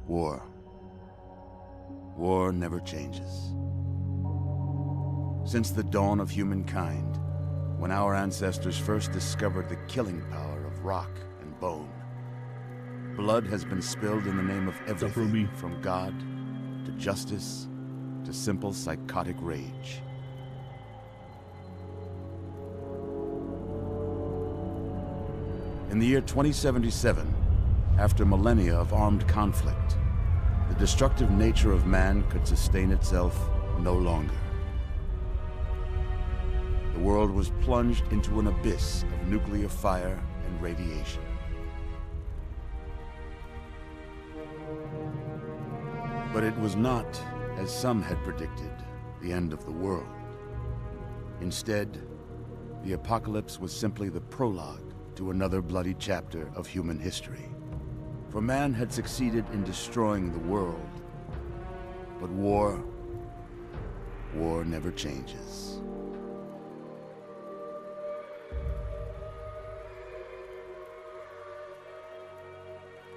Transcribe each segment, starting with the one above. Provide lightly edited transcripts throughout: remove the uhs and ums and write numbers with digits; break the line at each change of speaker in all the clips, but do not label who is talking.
War. War never changes. Since the dawn of humankind, when our ancestors first discovered the killing power of rock and bone, blood has been spilled in the name of everything from God to justice to simple psychotic rage. In the year 2077, after millennia of armed conflict, the destructive nature of man could sustain itself no longer. The world was plunged into an abyss of nuclear fire and radiation. But it was not, as some had predicted, the end of the world. Instead, the apocalypse was simply the prologue to another bloody chapter of human history. For man had succeeded in destroying the world, but war never changes.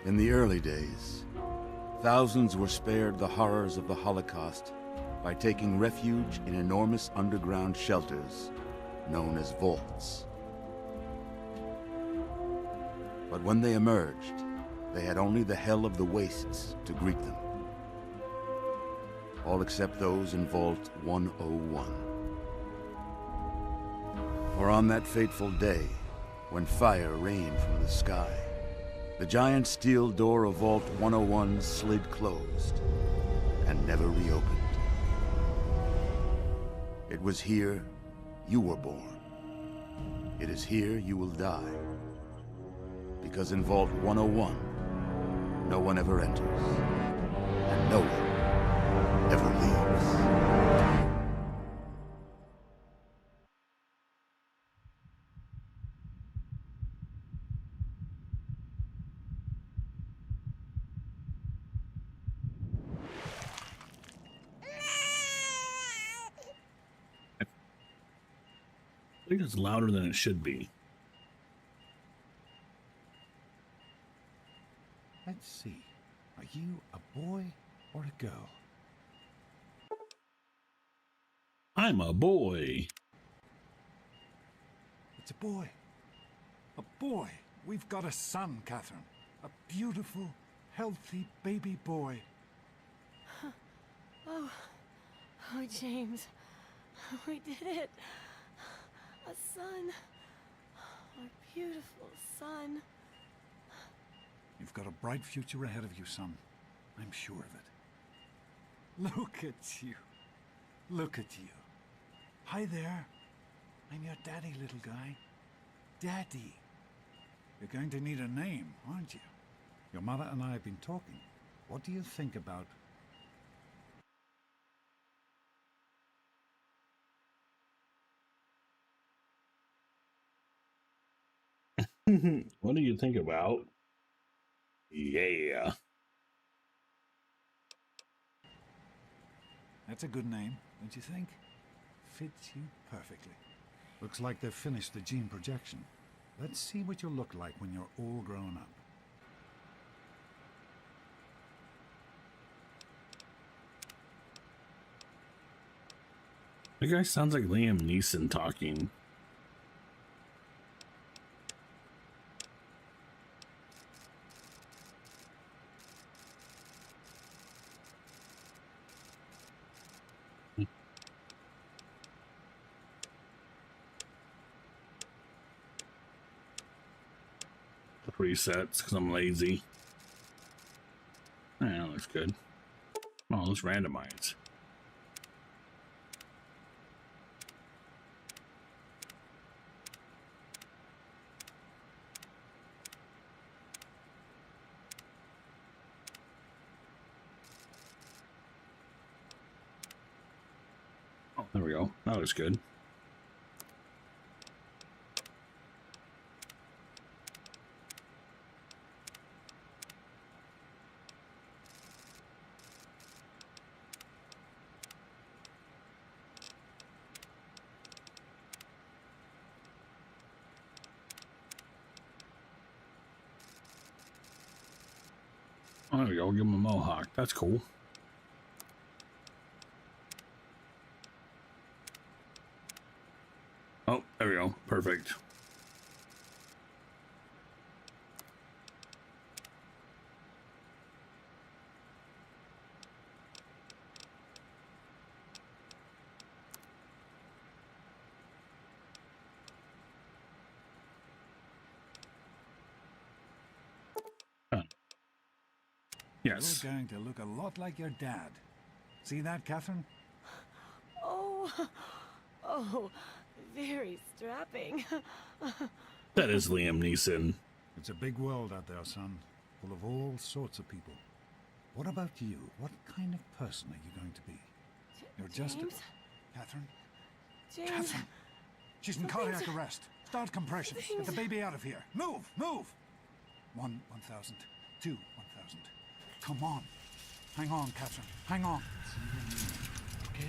In the early days, thousands were spared the horrors of the Holocaust by taking refuge in enormous underground shelters known as vaults. But when they emerged, they had only the hell of the wastes to greet them. All except those in Vault 101. For on that fateful day, when fire rained from the sky, the giant steel door of Vault 101 slid closed and never reopened. It was here you were born. It is here you will die. Because in Vault 101, no one ever enters, and no one ever leaves.
I think it's louder than it should be.
Let's see. Are you a boy or a girl?
I'm a boy.
It's a boy. A boy. We've got a son, Catherine. A beautiful, healthy baby boy.
Oh, James. We did it. A son. Our beautiful son.
You've got a bright future ahead of you, son. I'm sure of it. Look at you. Look at you. Hi there. I'm your daddy, little guy. Daddy. You're going to need a name, aren't you? Your mother and I have been talking. What do you think about...
What do you think about? Yeah.
That's a good name, don't you think? Fits you perfectly. Looks like they've finished the gene projection. Let's see what you'll look like when you're all grown up.
The guy sounds like Liam Neeson talking. Presets because I'm lazy. Yeah, that looks good. Oh, let's randomize. Oh, there we go. That looks good. there we go. Give him a mohawk. That's cool. Oh, there we go. Perfect. Yes.
You're going to look a lot like your dad. See that, Catherine?
Oh, oh, very strapping.
That is Liam Neeson.
It's a big world out there, son. Full of all sorts of people. What about you? What kind of person are you going to be? You're just
James?
Catherine?
James,
Catherine! She's in cardiac arrest. Start compressions. Get the baby out of here. Move! Move! 1,000. 2, 1,000. Come on. Hang on, Catherine. Hang on.
Okay?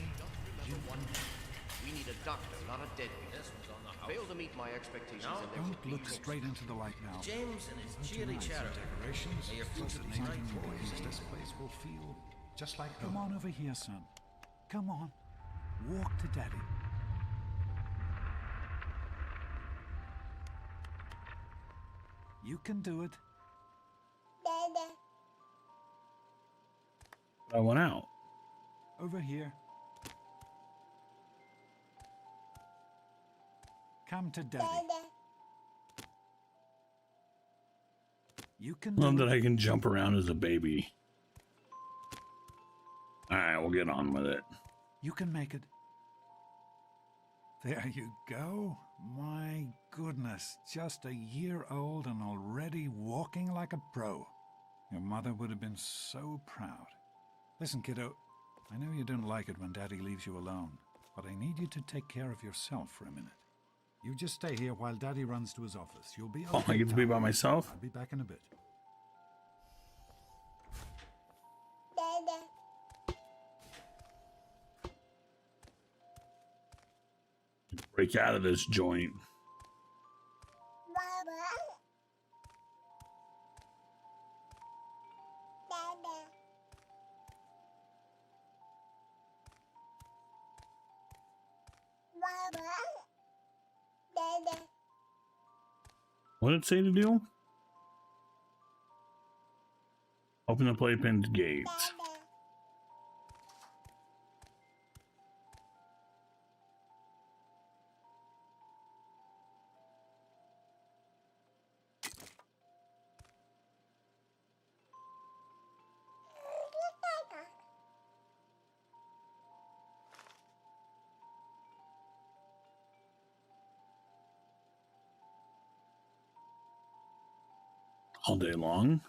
We need a doctor, not a deadbeat. This was on the house. Failed to meet my expectations and there
Don't look straight into the light now.
James and his cheery chatter.
Decorations.
May your
Plus
future
the
be
19
bright.
degrees. This place will feel just like home. Come on over here, son. Come on. Walk to Daddy. You can do it.
I went out.
Over here. Come to Daddy. You can
Love
do
that
it.
I can jump around as a baby. Alright, we'll get on with it.
You can make it. There you go. My goodness, just a year old and already walking like a pro. Your mother would have been so proud. Listen, kiddo, I know you don't like it when Daddy leaves you alone, but I need you to take care of yourself for a minute. You just stay here while Daddy runs to his office. You'll be okay.
Oh, I get to be
pal.
by myself?
I'll be back in a bit.
Break out of this joint. What did it say to do? Open the playpen's gates. All day long.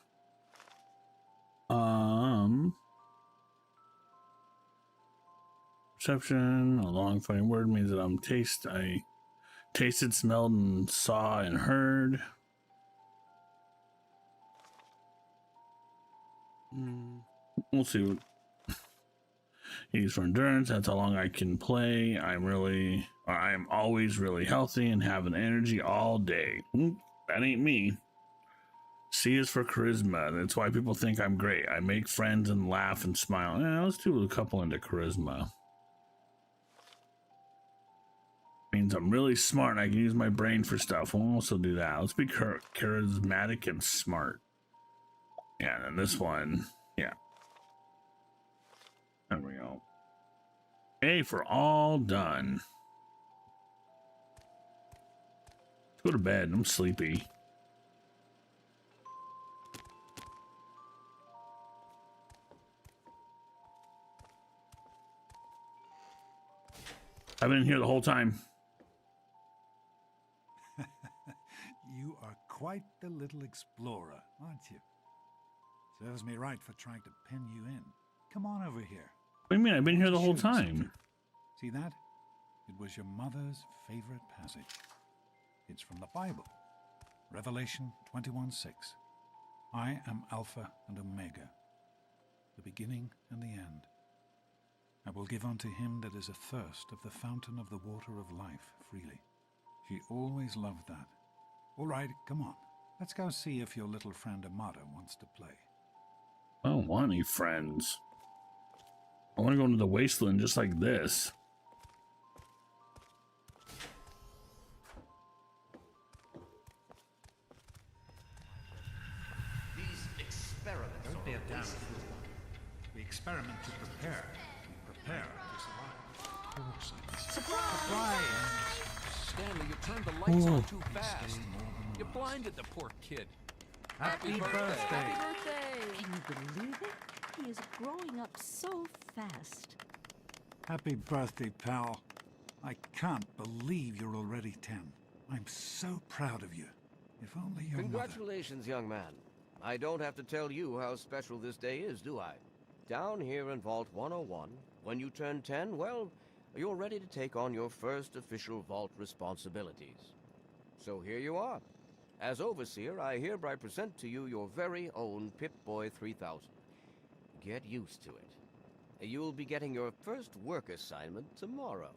Perception, a long funny word means that I tasted, smelled, and saw and heard. We'll see what use for endurance. That's how long I can play. I am always really healthy and have an energy all day. That ain't me. C is for charisma. That's why people think I'm great. I make friends and laugh and smile. Yeah, let's do a couple into charisma. Means I'm really smart and I can use my brain for stuff. We'll also do that. Let's be charismatic and smart. Yeah, and then this one, yeah. There we go. A for all done. Let's go to bed. I'm sleepy. I've been in here the whole time.
You are quite the little explorer, aren't you? Serves me right for trying to pin you in. Come on over here.
What do you mean? I've been here the whole
Show you
time.
something. See that? It was your mother's favorite passage. It's from the Bible. Revelation 21:6. I am Alpha and Omega, the beginning and the end. I will give unto him that is athirst of the fountain of the water of life freely. She always loved that. All right, come on. Let's go see if your little friend Amada wants to play.
I don't want any friends. I want to go into the wasteland just like this.
These experiments
Don't be a
are
damn
waste.
fool. We experiment to prepare. We prepare to survive. Surprise!
Stanley, you turned the lights on too fast. You blinded the poor kid.
Happy birthday!
Happy birthday!
Can you believe it? He is growing up so fast.
Happy birthday, pal. I can't believe you're already 10. I'm so proud of you. If only your mother...
Congratulations, young man. I don't have to tell you how special this day is, do I? Down here in Vault 101, when you turn 10, well, you're ready to take on your first official Vault responsibilities. So here you are. As Overseer, I hereby present to you your very own Pip-Boy 3000. Get used to it. You'll be getting your first work assignment tomorrow.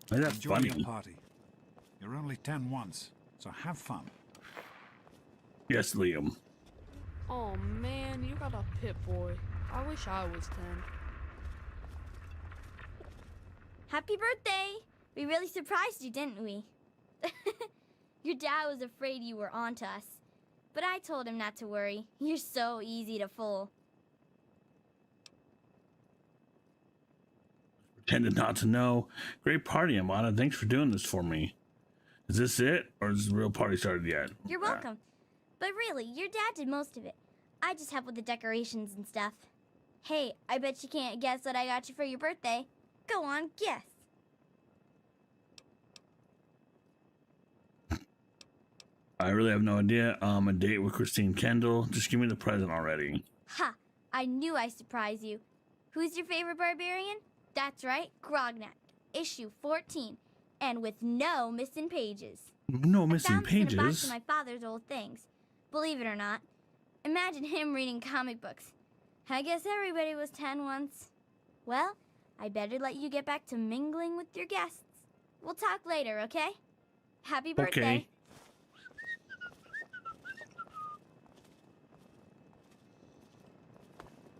That's
Enjoy
funny.
your party. You're only 10 once, so have fun.
Yes, Liam.
Oh man, you got a Pip-Boy. I wish I was 10.
Happy birthday! We really surprised you, didn't we? Your dad was afraid you were onto us. But I told him not to worry. You're so easy to fool.
Pretended not to know. Great party, Amanda. Thanks for doing this for me. Is this it? Or has the real party started yet?
You're welcome. But really, your dad did most of it. I just helped with the decorations and stuff. Hey, I bet you can't guess what I got you for your birthday. Go on, guess.
I really have no idea. A date with Christine Kendall. Just give me the present already.
Ha! I knew I'd surprise you. Who's your favorite barbarian? That's right, Grognak. Issue 14. And with no missing pages.
No missing
I found this in a box
pages.
of my father's old things. Believe it or not. Imagine him reading comic books. I guess everybody was 10 once. Well, I better let you get back to mingling with your guests. We'll talk later, okay? Happy birthday.
Okay.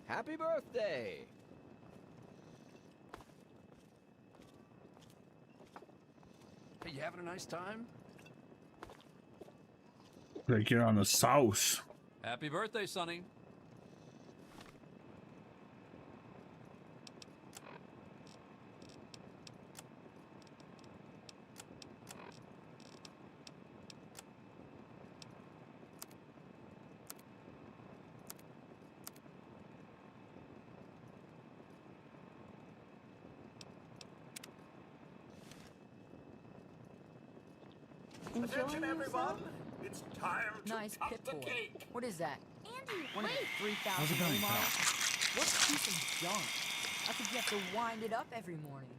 Happy birthday!
Hey, you having a nice time?
Like you're on the sauce.
Happy birthday, Sonny.
Attention, everyone!
It's time to
Nice
cut
pit
the
boy.
cake.
What is that?
Andy,
One of
wait.
the 3,000
How's it going,
models?
pal?
What a piece of junk. I think you have to wind it up every morning.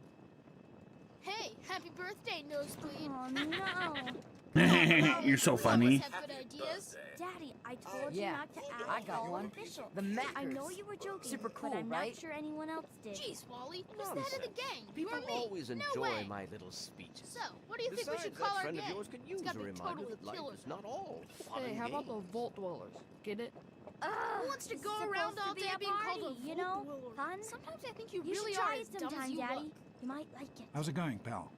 Hey, happy birthday, Nosebleed.
Oh, no.
You're so funny.
Have good ideas.
Daddy, I told you
Yeah,
not to act
I got
all
one.
official.
The Mackers.
I know you were joking,
Super cool,
but I'm
right?
not sure anyone else did.
Jeez, Wally, who's the head of the gang? You
People
or me?
always
No
enjoy
way.
my little speeches.
So, what do you think we
Besides,
should
that
call our
friend
gang?
of yours could use
It's gotta
a
be
reminder
totally
that life
killer.
is not all fun
Hey,
and
how about the
games.
Vault Dwellers? Get it?
Who wants to
This
go
is
around
supposed
all
to be
day
a
being called a
party, you know?
Vault Dweller?
Fun?
Sometimes I think you
You
really
should
are
try
as
it
dumb as
sometime,
you
Daddy.
look.
You might like it.
How's it going, pal?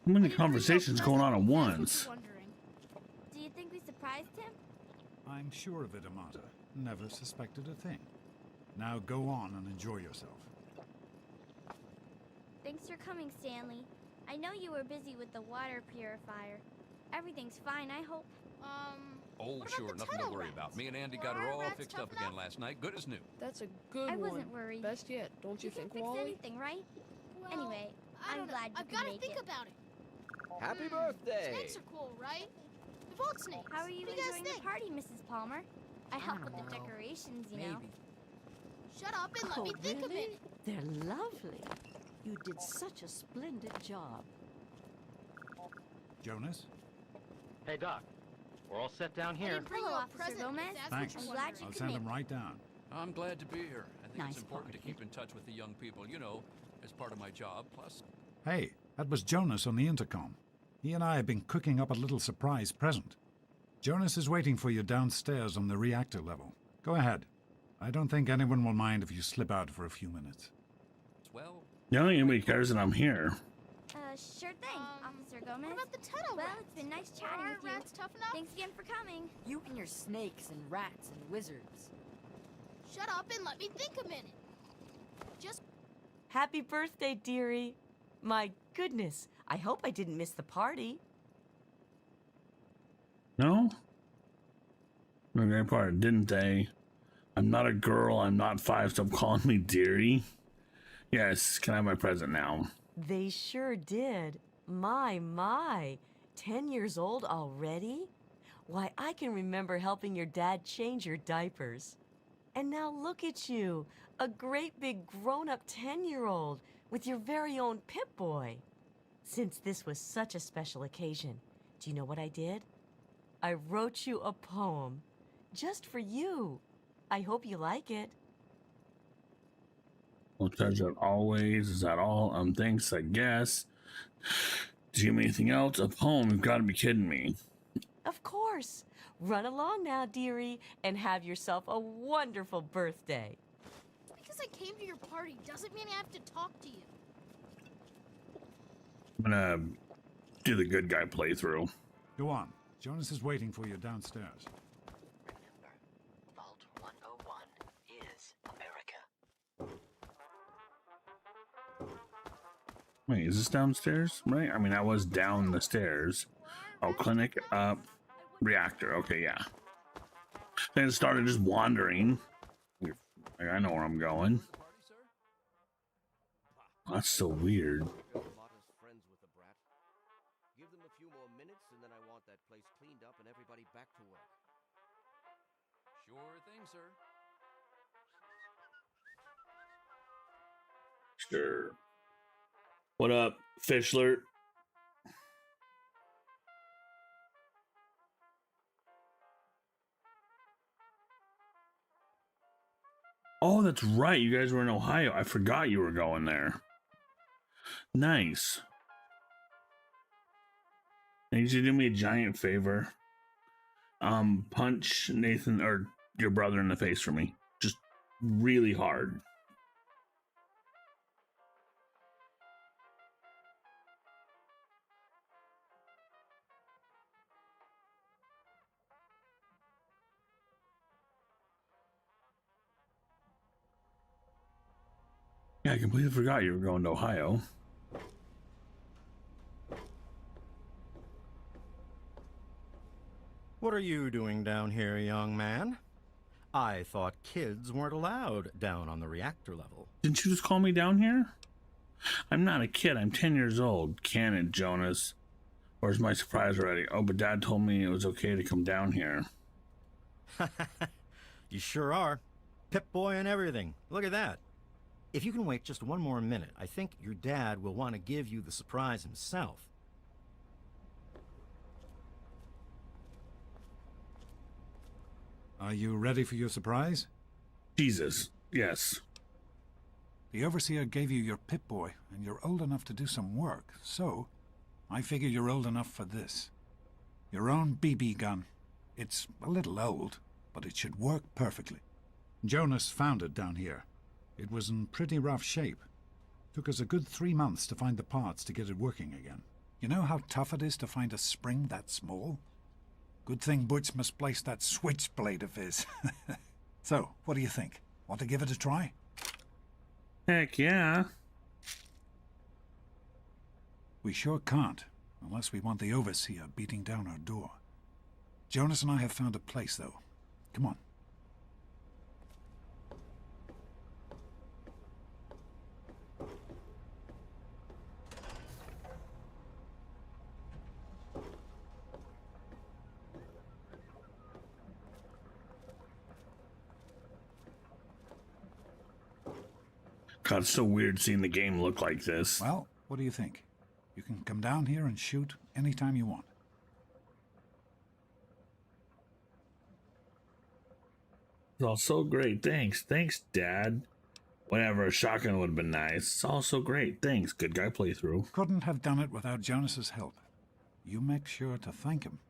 How many
I didn't bring you a
conversations going on at
present, if that's
once?
what you're wondering.
Do you think we surprised him?
I'm sure of it, Amata. Never suspected a thing. Now go on and enjoy yourself.
Thanks for coming, Stanley. I know you were busy with the water purifier. Everything's fine, I hope.
Oh,
What about
sure,
the
nothing to
tunnel
worry
rats?
about. Me and Andy
Were
got her
our
all
rats
fixed
tough
up again
enough?
last night, good as new.
That's a good
I
one.
wasn't worried.
Best yet, don't you
You can
think,
fix
Wally?
anything, right?
Well,
Anyway,
I
I'm
don't know.
glad you
I've
could
got to
make
think
it.
about it.
Happy birthday!
Snakes are cool, right? The vault snakes.
How are you
What do guys
enjoying the
think?
party, Mrs. Palmer? I helped with the
don't know.
decorations, you
Maybe.
know.
Shut up and let
Oh,
me think a
really?
minute.
They're lovely. You did such a splendid job.
Jonas?
Hey, Doc. We're all set down
I
here.
didn't bring
Hello,
you a
Officer
present, if
Gomez.
that's
Thanks.
what
I'm
you're
glad
wondering.
you
I'll
could
send
make
them
it.
right down.
I'm glad to be here. I think
Nice
it's important to
party.
keep in touch with the young people, you know, as part of my job. Plus,
Hey, that was Jonas on the intercom. He and I have been cooking up a little surprise present. Jonas is waiting for you downstairs on the reactor level. Go ahead. I don't think anyone will mind if you slip out for a few minutes.
Well,
I don't think anybody cares that I'm here.
Sure thing, Officer Gomez.
What about the tunnel
Well,
rats?
it's been nice chatting
Are
with you.
rats tough enough?
Thanks again for coming.
You and your snakes and rats and wizards.
Shut up and let me think a minute. Just
Happy birthday, dearie. My goodness, I hope I didn't miss the party.
No? Okay, part didn't they? I'm not a girl, I'm not 5, stop calling me dearie. Yes, can I have my present now?
They sure did. My. 10 years old already? Why, I can remember helping your dad change your diapers. And now look at you, a great big grown-up 10-year-old with your very own Pip-Boy. Since this was such a special occasion, do you know what I did? I wrote you a poem, just for you. I hope you like it.
Well, treasure always. Is that all? Thanks, I guess. Did you give me anything else? A poem? You've got to be kidding me.
Of course. Run along now, dearie, and have yourself a wonderful birthday.
because I came to your party doesn't mean I have to talk to you.
I'm gonna do the good guy playthrough.
Go on. Jonas is waiting for you downstairs.
Remember, Vault 101 is America.
Wait, is this downstairs? Right? I mean, I was down the stairs. Oh, clinic up, reactor. Okay, yeah. Then it started just wandering. I know where I'm going. That's so weird.
Give them a few more minutes, and then I want that place cleaned up and everybody back to work.
Sure thing, sir.
Sure. What up, Fischler? Oh, that's right. You guys were in Ohio. I forgot you were going there. Nice. I need you to do me a giant favor. Punch Nathan or your brother in the face for me. Just really hard. Yeah, I completely forgot you were going to Ohio.
What are you doing down here, young man? I thought kids weren't allowed down on the reactor level.
Didn't you just call me down here? I'm not a kid. I'm 10 years old. Can it, Jonas? Where's my surprise already? Oh, but Dad told me it was okay to come down here.
You sure are. Pip-Boy and everything. Look at that. If you can wait just one more minute, I think your dad will want to give you the surprise himself.
Are you ready for your surprise?
Jesus, yes.
The Overseer gave you your Pip-Boy, and you're old enough to do some work, so I figure you're old enough for this. Your own BB gun. It's a little old, but it should work perfectly. Jonas found it down here. It was in pretty rough shape. Took us a good 3 months to find the parts to get it working again. You know how tough it is to find a spring that small? Good thing Butch misplaced that switchblade of his. So, what do you think? Want to give it a try?
Heck yeah.
We sure can't, unless we want the Overseer beating down our door. Jonas and I have found a place, though. Come on.
God, it's so weird seeing the game look like this.
Well, what do you think? You can come down here and shoot anytime you want.
It's all so great. Thanks. Thanks, Dad. Whatever, a shotgun would have been nice. It's all so great. Thanks. Good guy playthrough.
Couldn't have done it without Jonas's help. You make sure to thank him.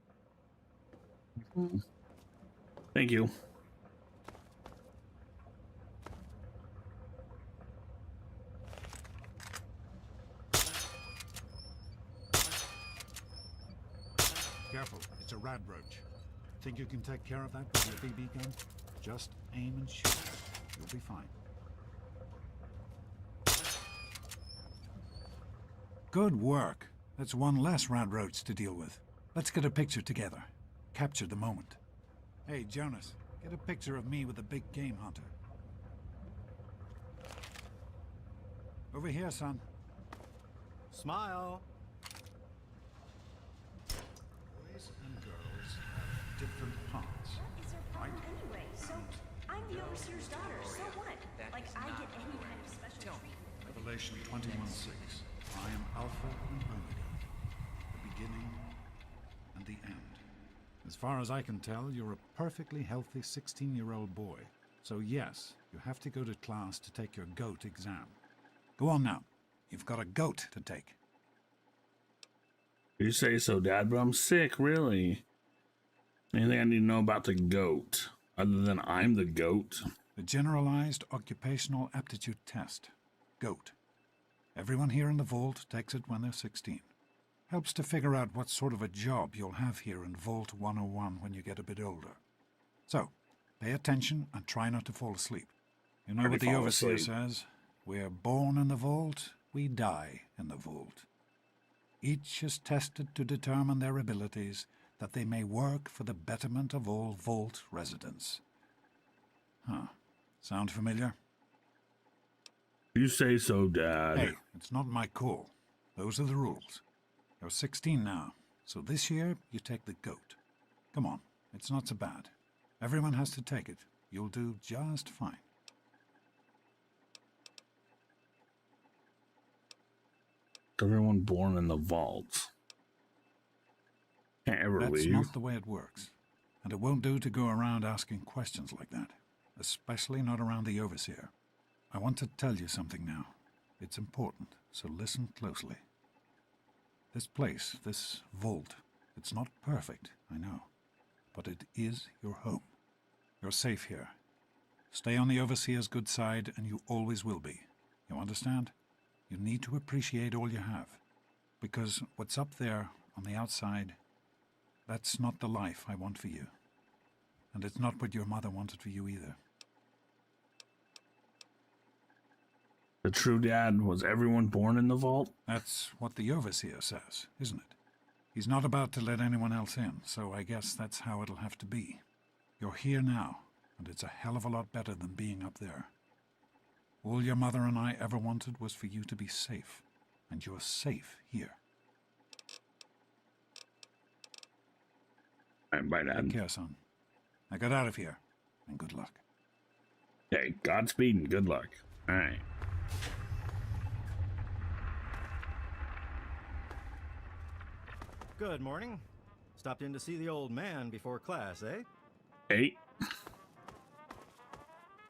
Thank you.
Careful, it's a rad roach. Think you can take care of that with your BB gun? Just aim and shoot. You'll be fine. Good work. That's one less rad roach to deal with. Let's get a picture together. Capture the moment. Hey, Jonas, get a picture of me with the big game hunter. Over here, son.
Smile.
Boys and girls have different parts.
What is our problem anyway? So, I'm the overseer's daughter, so what? Like, I get any kind of special treatment.
Revelation 21:6. I am Alpha and Omega, the beginning and the end. As far as I can tell, you're a perfectly healthy 16-year-old boy. So yes, you have to go to class to take your GOAT exam. Go on now. You've got a GOAT to take.
You say so, Dad, but I'm sick, really. Anything I need to know about the GOAT, other than I'm the GOAT?
The Generalized Occupational Aptitude Test. GOAT. Everyone here in the vault takes it when they're 16. Helps to figure out what sort of a job you'll have here in Vault 101 when you get a bit older. So, pay attention and try not to fall asleep. You know what the overseer says? We're born in the vault, we die in the vault. Each is tested to determine their abilities, that they may work for the betterment of all vault residents. Huh. Sound familiar?
You say so, Dad.
Hey, it's not my call. Those are the rules. You're 16 now, so this year you take the GOAT. Come on, it's not so bad. Everyone has to take it. You'll do just fine.
Everyone born in the vault. Can't ever
That's
leave.
not the way it works. And it won't do to go around asking questions like that. Especially not around the overseer. I want to tell you something now. It's important, so listen closely. This place, this vault, it's not perfect, I know. But it is your home. You're safe here. Stay on the overseer's good side, and you always will be. You understand? You need to appreciate all you have. Because what's up there, on the outside, that's not the life I want for you. And it's not what your mother wanted for you either.
The true dad, was everyone born in the vault?
That's what the overseer says, isn't it? He's not about to let anyone else in, so I guess that's how it'll have to be. You're here now, and it's a hell of a lot better than being up there. All your mother and I ever wanted was for you to be safe, and you're safe here.
Bye, Dad.
Take care, son. Now get out of here, and good luck.
Hey, Godspeed and good luck. All right.
Good morning. Stopped in to see the old man before class, eh?
Hey.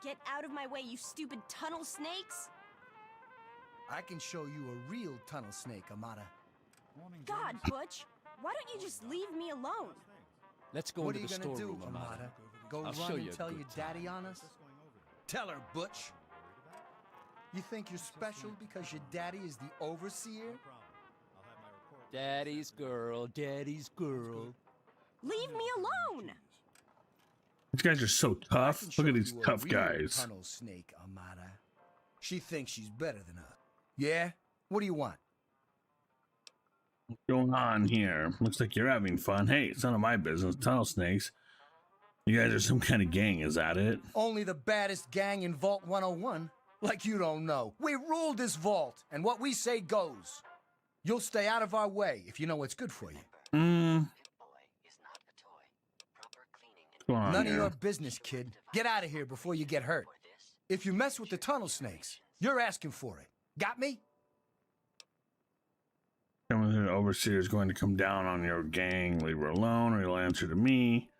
Get out of my way, you stupid tunnel snakes!
I can show you a real tunnel snake, Amata.
God, Butch! Why don't you just leave me alone?
Let's go
What
into the
are you gonna
storeroom,
do,
Amata.
Amata? Go
I'll
run
show you
and
a
tell
good
your
time.
daddy on us? Tell her, Butch. You think you're special because your daddy is the overseer?
Daddy's girl, daddy's girl.
Leave me alone!
These guys are so tough. Look at these
You a
tough
real
guys.
Tunnel snake, Amata. She thinks she's better than us. Yeah? What do you want?
What's going on here? Looks like you're having fun. Hey, it's none of my business. Tunnel snakes. You guys are some kind of gang, is that it?
Only the baddest gang in Vault 101? Like you don't know. We rule this vault, and what we say goes. You'll stay out of our way if you know what's good for you.
What's going on
None
here?
of your business, kid. Get out of here before you get hurt. If you mess with the tunnel snakes, you're asking for it. Got me?
Someone who overseer is going to come down on your gang. Leave her alone, or he'll answer to me.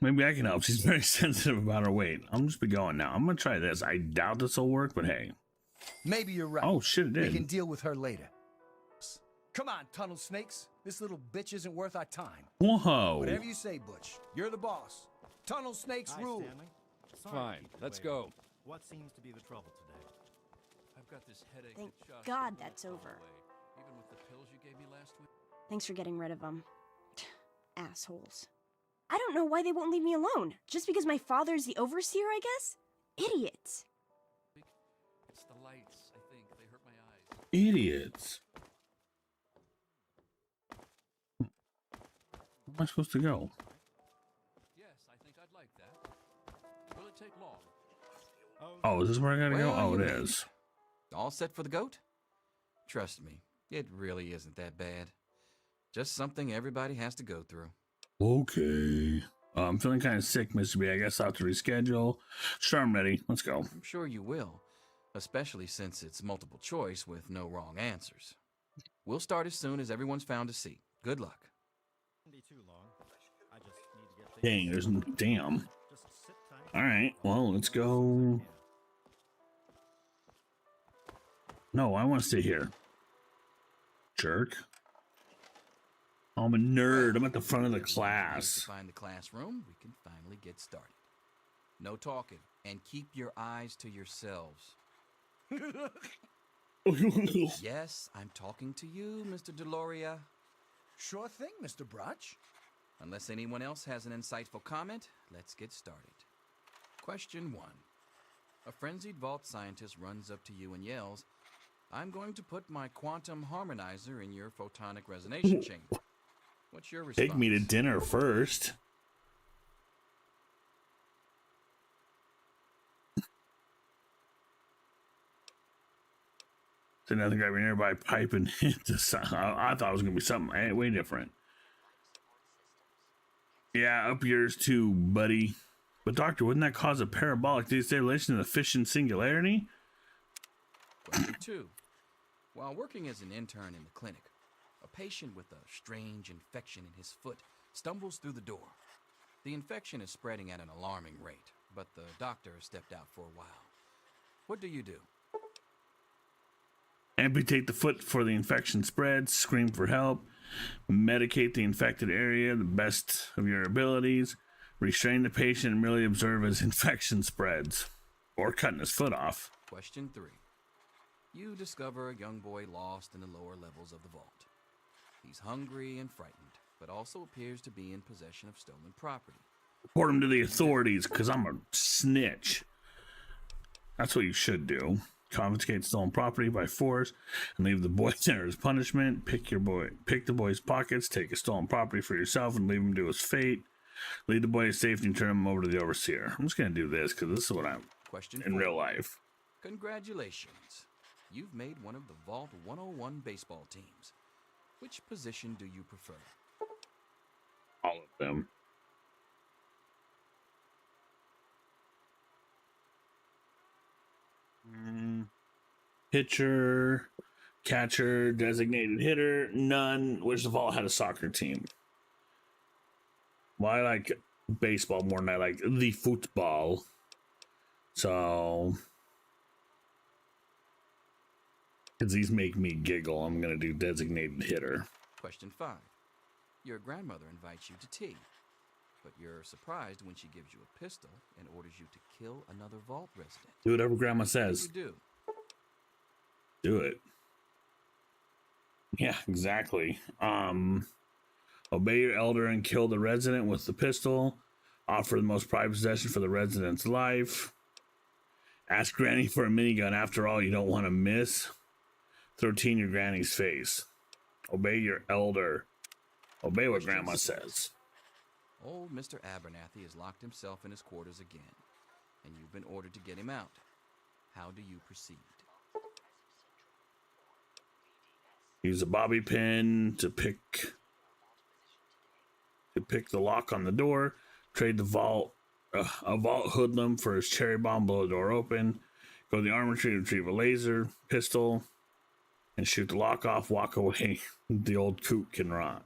Maybe I can help. She's very sensitive about her weight. I'm just be going now. I'm gonna try this. I doubt this will work, but hey.
Maybe you're right.
Oh shit, it
We
did.
can deal with her later. Come on, tunnel snakes. This little bitch isn't worth our time.
Whoa.
Whatever you say, Butch. You're the boss. Tunnel snakes
Hi,
rule.
Stanley. Sorry to
Fine,
keep you
let's
waiting.
go.
What seems to be the trouble today?
I've got this headache
Thank
that just
God
won't
that's
go
over.
away, even with the pills you gave me last week.
Thanks for getting rid of them. Assholes. I don't know why they won't leave me alone. Just because my father's the overseer, I guess? Idiots.
It's the lights, I think. They hurt my eyes.
Idiots. Where am I supposed to go?
Yes, I think I'd like that. Will it take long?
Oh, is this where I gotta go?
Well,
Oh,
you
it
made
is.
All set for the goat? Trust me, it really isn't that bad. Just something everybody has to go through.
Okay. I'm feeling kind of sick, Mr. B. I guess I'll have to reschedule. Sure, I'm ready. Let's go.
I'm sure you will, especially since it's multiple choice with no wrong answers. We'll start as soon as everyone's found a seat. Good luck.
Be too long. I just need to get things
Dang, there's no damn.
Just sit tight.
All right, well, let's go. No, I want to stay here. Jerk. I'm a nerd. I'm at the front of the
If you
class.
find the classroom, we can finally get started. No talking, and keep your eyes to yourselves. Yes, I'm talking to you, Mr. Deloria.
Sure thing, Mr. Brotch.
Unless anyone else has an insightful comment, let's get started. Question 1. A frenzied vault scientist runs up to you and yells, "I'm going to put my quantum harmonizer in your photonic resonance chamber." What's your response?
Take me to dinner first. So nothing got me nearby pipe and hit the sun. I thought it was gonna be something way different. Yeah, up yours too, buddy. But doctor, wouldn't that cause a parabolic destabilization in the fission singularity?
Question 2. While working as an intern in the clinic, a patient with a strange infection in his foot stumbles through the door. The infection is spreading at an alarming rate, but the doctor has stepped out for a while. What do you do?
Amputate the foot before the infection spreads, scream for help, medicate the infected area the best of your abilities, restrain the patient and merely observe as infection spreads, or cutting his foot off.
Question 3. You discover a young boy lost in the lower levels of the vault. He's hungry and frightened, but also appears to be in possession of stolen property.
Report him to the authorities, because I'm a snitch. That's what you should do. Confiscate stolen property by force and leave the boy there as punishment. Pick the boy's pockets, take his stolen property for yourself and leave him to his fate. Lead the boy to safety and turn him over to the overseer. I'm just going to do this because this is what I'm
Question
in
4.
real life.
Congratulations. You've made one of the Vault 101 baseball teams. Which position do you prefer?
All of them. Pitcher, catcher, designated hitter, none. Which the Vault had a soccer team. Well, I like baseball more than I like the football. So, because these make me giggle, I'm going to do designated hitter.
Question 5. Your grandmother invites you to tea, but you're surprised when she gives you a pistol and orders you to kill another Vault resident.
Do whatever grandma says.
What do you do?
Do it. Yeah, exactly. Obey your elder and kill the resident with the pistol. Offer the most prized possession for the resident's life. Ask Granny for a minigun. After all, you don't want to miss. Throw tea in your granny's face. Obey your elder. Obey what grandma says.
Old Mr. Abernathy has locked himself in his quarters again, and you've been ordered to get him out. How do you proceed?
Use a bobby pin to pick the lock on the door. Trade the vault, a vault hoodlum for his cherry bomb. Blow the door open. Go to the armory to retrieve a laser pistol and shoot the lock off. Walk away. The old coot can rot.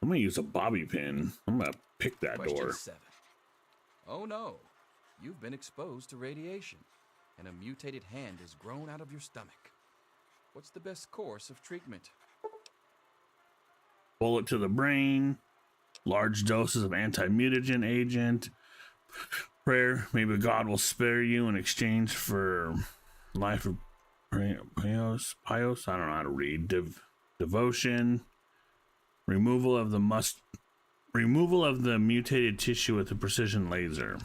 I'm gonna use a bobby pin. I'm gonna pick that
Question
door.
7. Oh no, you've been exposed to radiation, and a mutated hand has grown out of your stomach. What's the best course of treatment?
bullet to the brain, large doses of anti-mutagen agent, prayer, maybe God will spare you in exchange for life of pious, I don't know how to read, devotion, removal of the mutated tissue with a precision laser.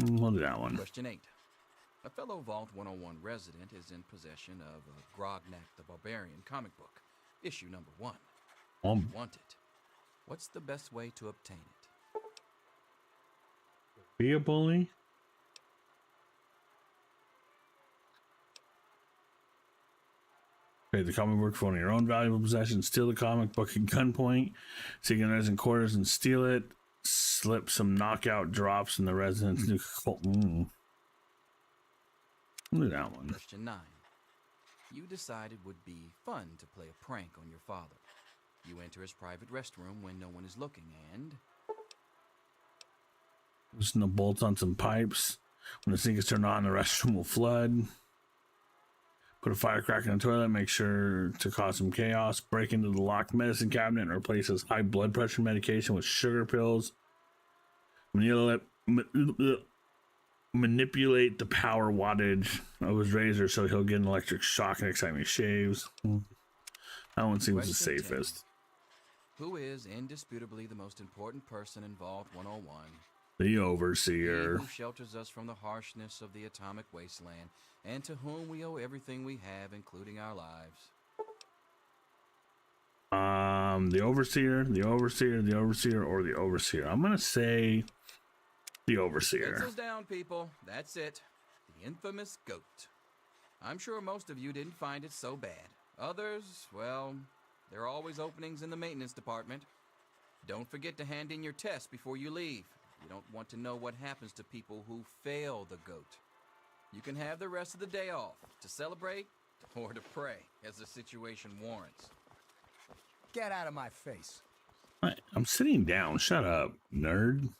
We'll do that one.
Question 8. A fellow Vault 101 resident is in possession of a Grognak the Barbarian comic book, issue number 1. You want it. What's the best way to obtain it?
Be a bully? Trade the comic book for one of your own valuable possessions. Steal the comic book at gunpoint. Seek a resident quarters and steal it. Slip some knockout drops in the resident's new cult. Look at that one.
Question 9. You decided it would be fun to play a prank on your father. You enter his private restroom when no one is looking and...
Loosen the bolts on some pipes. When the sink is turned on, the restroom will flood. Put a firecracker in the toilet, make sure to cause some chaos. Break into the locked medicine cabinet and replace his high blood pressure medication with sugar pills. Manipulate the power wattage of his razor so he'll get an electric shock next time he shaves. That one seems the safest.
10. Who is indisputably the most important person in Vault 101?
The Overseer.
He who shelters us from the harshness of the atomic wasteland, and to whom we owe everything we have, including our lives.
The Overseer, the Overseer, the Overseer, or the Overseer. I'm gonna say the Overseer.
Pencils down, people. That's it. The infamous goat. I'm sure most of you didn't find it so bad. Others, well, there are always openings in the maintenance department. Don't forget to hand in your test before you leave. You don't want to know what happens to people who fail the goat. You can have the rest of the day off to celebrate or to pray as the situation warrants.
Get out of my face.
I'm sitting down. Shut up, nerd.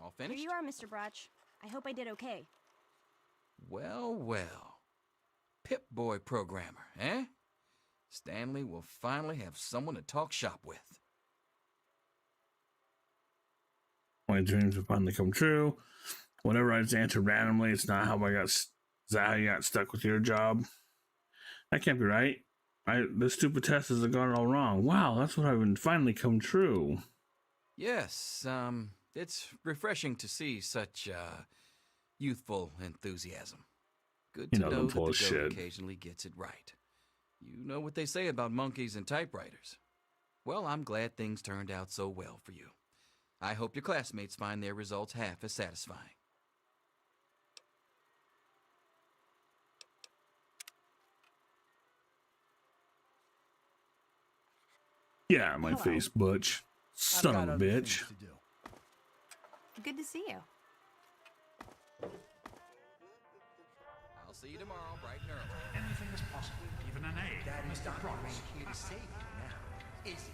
All finished?
Here you are, Mr. Brotch. I hope I did okay.
Well, well. Pip-Boy programmer, eh? Stanley will finally have someone to talk shop with.
My dreams will finally come true. Whatever I just answered randomly, it's not how I got. Is that how you got stuck with your job? That can't be right. This stupid test has gone all wrong. Wow, that's what I've been finally come true.
Yes, it's refreshing to see such youthful enthusiasm. Good to know that the goat occasionally gets it right. You know what they say about monkeys and typewriters. Well, I'm glad things turned out so well for you. I hope your classmates find their results half as satisfying.
Yeah, my face, Butch. Son of a bitch.
Good to see you.
I'll see you tomorrow, bright and early.
Anything is possible, even an A. Mr. Brotch.
Here to save you now. Is he?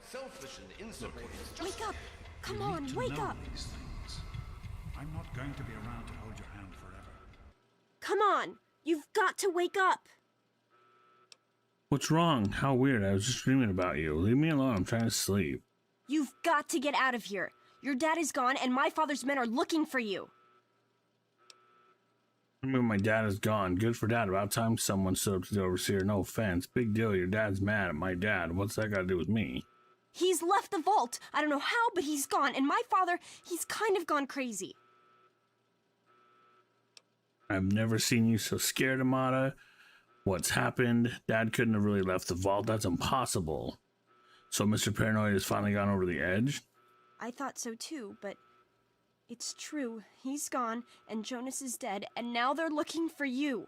Selfish and insubordinate.
Wake up! Come
You
on,
need to
wake
know
up!
these things. I'm not going to be around to hold your hand forever.
Come on! You've got to wake up!
What's wrong? How weird. I was just dreaming about you. Leave me alone. I'm trying to sleep.
You've got to get out of here. Your dad is gone, and my father's men are looking for you.
I mean, my dad is gone. Good for dad. About time someone stood up to the Overseer. No offense. Big deal. Your dad's mad at my dad. What's that got to do with me?
He's left the vault. I don't know how, but he's gone. And my father, he's kind of gone crazy.
I've never seen you so scared, Amata. What's happened? Dad couldn't have really left the vault. That's impossible. So Mr. Paranoid has finally gone over the edge?
I thought so too, but it's true. He's gone, and Jonas is dead, and now they're looking for you.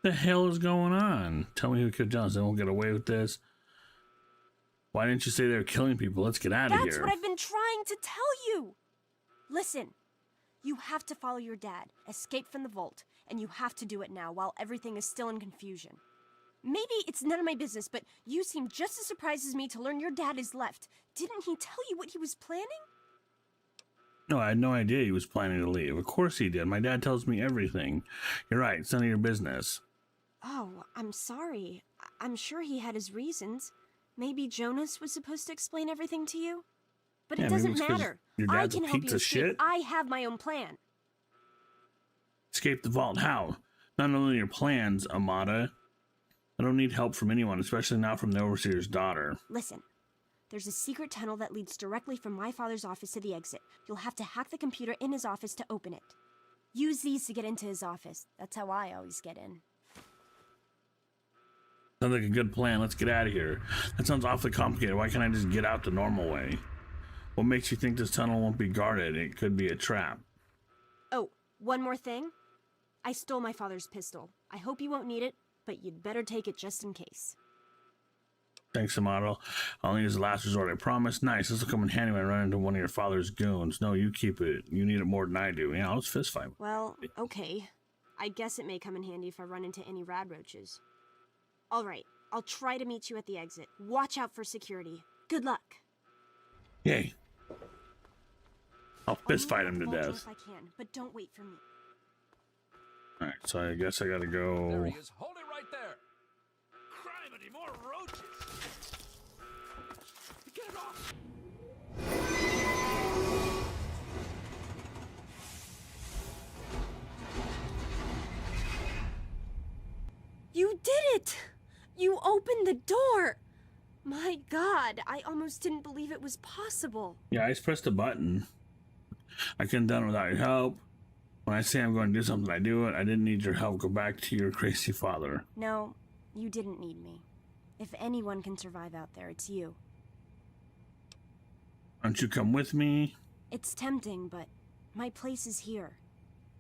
The hell is going on? Tell me who killed Jonas. They won't get away with this. Why didn't you say they were killing people? Let's get out of here.
That's what I've been trying to tell you. Listen, you have to follow your dad, escape from the vault, and you have to do it now while everything is still in confusion. Maybe it's none of my business, but you seem just as surprised as me to learn your dad is left. Didn't he tell you what he was planning?
No, I had no idea he was planning to leave. Of course he did. My dad tells me everything. You're right. It's none of your business.
Oh, I'm sorry. I'm sure he had his reasons. Maybe Jonas was supposed to explain everything to you? But
Yeah,
it
maybe
doesn't
it's 'cause
matter.
your
I
dad's a
can help
piece
you
of
escape.
shit?
I have my own plan.
Escape the vault. How? Not only your plans, Amada. I don't need help from anyone, especially not from the overseer's daughter.
Listen, there's a secret tunnel that leads directly from my father's office to the exit. You'll have to hack the computer in his office to open it. Use these to get into his office. That's how I always get in.
Sounds like a good plan. Let's get out of here. That sounds awfully complicated. Why can't I just get out the normal way? What makes you think this tunnel won't be guarded? It could be a trap.
Oh, one more thing. I stole my father's pistol. I hope you won't need it, but you'd better take it just in case.
Thanks, Amato. I'll use the last resort, I promise. Nice. This will come in handy when I run into one of your father's goons. No, you keep it. You need it more than I do. Yeah, let's fist fight.
Well, okay. I guess it may come in handy if I run into any radroaches. All right, I'll try to meet you at the exit. Watch out for security. Good luck.
Yay. I'll fist fight him to
Vault
death.
if I can, but don't wait for me.
Alright, so I guess I gotta go.
There he is. Hold it right there. Criminy, more roaches. Get it off.
You did it! You opened the door! My God, I almost didn't believe it was possible.
Yeah, I just pressed a button. I couldn't have done it without your help. When I say I'm going to do something, I do it. I didn't need your help. Go back to your crazy father.
No, you didn't need me. If anyone can survive out there, it's you.
Why don't you come with me?
It's tempting, but my place is here.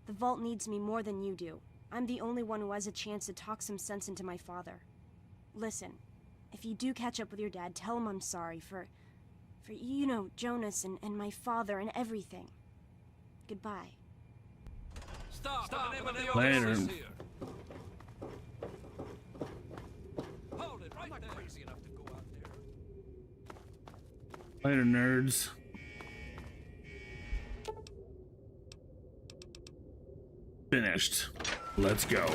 The vault needs me more than you do. I'm the only one who has a chance to talk some sense into my father. Listen, if you do catch up with your dad, tell him I'm sorry for you know, Jonas and my father and everything. Goodbye.
Stop.
Later.
Hold it right there. Crazy enough to go out there.
Later, nerds. Finished. Let's go.